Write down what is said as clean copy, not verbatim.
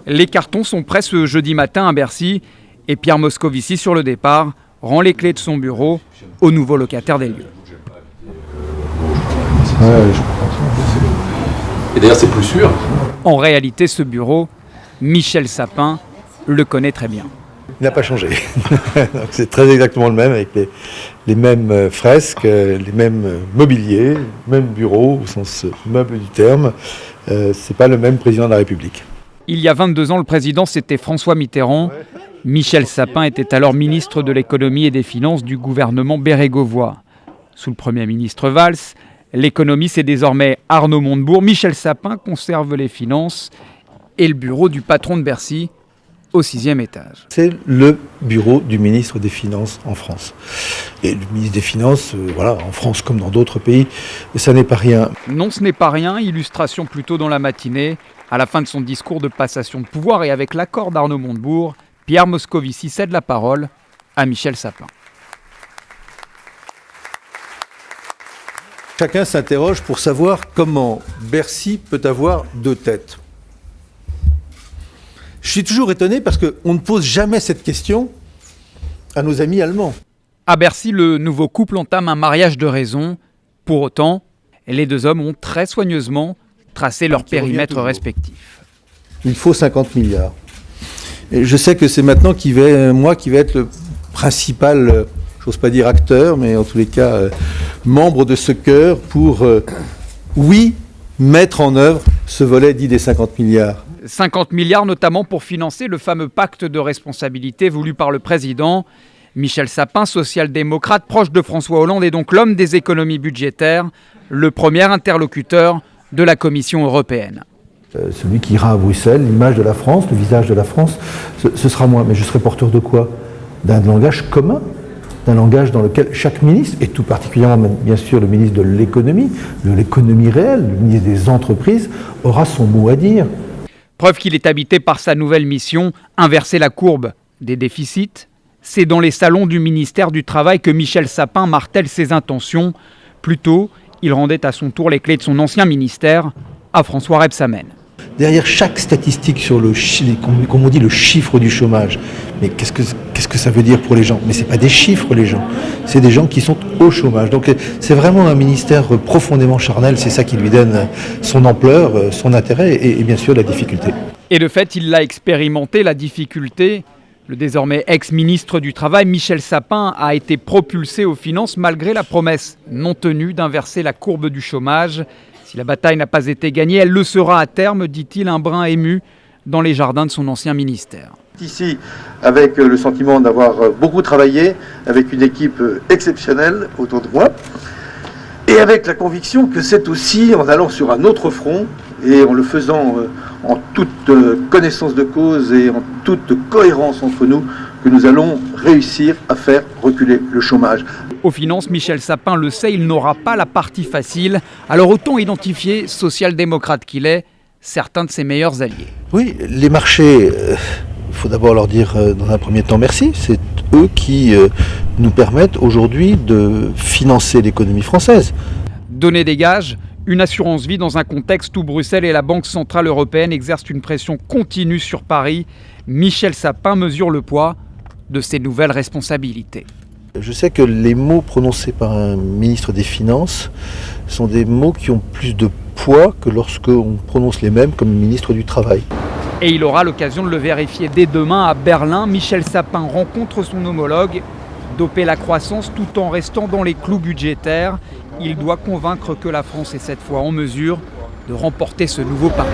Les cartons sont prêts ce jeudi matin à Bercy et Pierre Moscovici, sur le départ, rend les clés de son bureau au nouveau locataire des lieux. Et d'ailleurs, c'est plus sûr. En réalité, ce bureau, Michel Sapin le connaît très bien. Il n'a pas changé. C'est très exactement le même, avec les mêmes fresques, les mêmes mobiliers, même bureau, au sens meuble du terme. C'est pas le même président de la République. Il y a 22 ans, le président, c'était François Mitterrand. Michel Sapin était alors ministre de l'économie et des finances du gouvernement Bérégovoy. Sous le Premier ministre Valls, l'économie, c'est désormais Arnaud Montebourg. Michel Sapin conserve les finances et le bureau du patron de Bercy au 6e étage. C'est le bureau du ministre des Finances en France. Et le ministre des Finances, en France comme dans d'autres pays, ça n'est pas rien. Non, ce n'est pas rien. Illustration plutôt dans la matinée. À la fin de son discours de passation de pouvoir et avec l'accord d'Arnaud Montebourg, Pierre Moscovici cède la parole à Michel Sapin. Chacun s'interroge pour savoir comment Bercy peut avoir deux têtes. Je suis toujours étonné parce qu'on ne pose jamais cette question à nos amis allemands. À Bercy, le nouveau couple entame un mariage de raison. Pour autant, les deux hommes ont très soigneusement tracé leur périmètre respectif. Il faut 50 milliards. Et je sais que c'est maintenant moi qui vais être le principal, j'ose pas dire acteur, mais en tous les cas membre de ce chœur pour, mettre en œuvre ce volet dit des 50 milliards. 50 milliards notamment pour financer le fameux pacte de responsabilité voulu par le président. Michel Sapin, social-démocrate, proche de François Hollande, est donc l'homme des économies budgétaires, le premier interlocuteur de la Commission européenne. Celui qui ira à Bruxelles, l'image de la France, le visage de la France, ce sera moi. Mais je serai porteur de quoi ? D'un langage commun, d'un langage dans lequel chaque ministre, et tout particulièrement bien sûr le ministre de l'économie réelle, le ministre des entreprises, aura son mot à dire. Preuve qu'il est habité par sa nouvelle mission, inverser la courbe des déficits. C'est dans les salons du ministère du Travail que Michel Sapin martèle ses intentions. Plus tôt, il rendait à son tour les clés de son ancien ministère à François Rebsamen. Derrière chaque statistique sur le chiffre du chômage, mais qu'est-ce que ça veut dire pour les gens ? Mais c'est pas des chiffres, les gens, c'est des gens qui sont au chômage. Donc c'est vraiment un ministère profondément charnel, c'est ça qui lui donne son ampleur, son intérêt et bien sûr la difficulté. Et de fait, il l'a expérimenté, la difficulté. Le désormais ex-ministre du Travail, Michel Sapin, a été propulsé aux finances malgré la promesse non tenue d'inverser la courbe du chômage. Si la bataille n'a pas été gagnée, elle le sera à terme, dit-il, un brin ému dans les jardins de son ancien ministère. Ici, avec le sentiment d'avoir beaucoup travaillé, avec une équipe exceptionnelle autour de moi, et avec la conviction que c'est aussi en allant sur un autre front, et en le faisant en toute connaissance de cause et en toute cohérence entre nous, que nous allons réussir à faire reculer le chômage. Aux finances, Michel Sapin le sait, il n'aura pas la partie facile. Alors autant identifier, social-démocrate qu'il est, certains de ses meilleurs alliés. Oui, les marchés, il faut d'abord leur dire dans un premier temps merci. C'est eux qui nous permettent aujourd'hui de financer l'économie française. Donner des gages, une assurance vie dans un contexte où Bruxelles et la Banque Centrale Européenne exercent une pression continue sur Paris. Michel Sapin mesure le poids de ses nouvelles responsabilités. Je sais que les mots prononcés par un ministre des Finances sont des mots qui ont plus de poids que lorsqu'on prononce les mêmes comme ministre du Travail. Et il aura l'occasion de le vérifier dès demain à Berlin. Michel Sapin rencontre son homologue. Doper la croissance tout en restant dans les clous budgétaires. Il doit convaincre que la France est cette fois en mesure de remporter ce nouveau pari.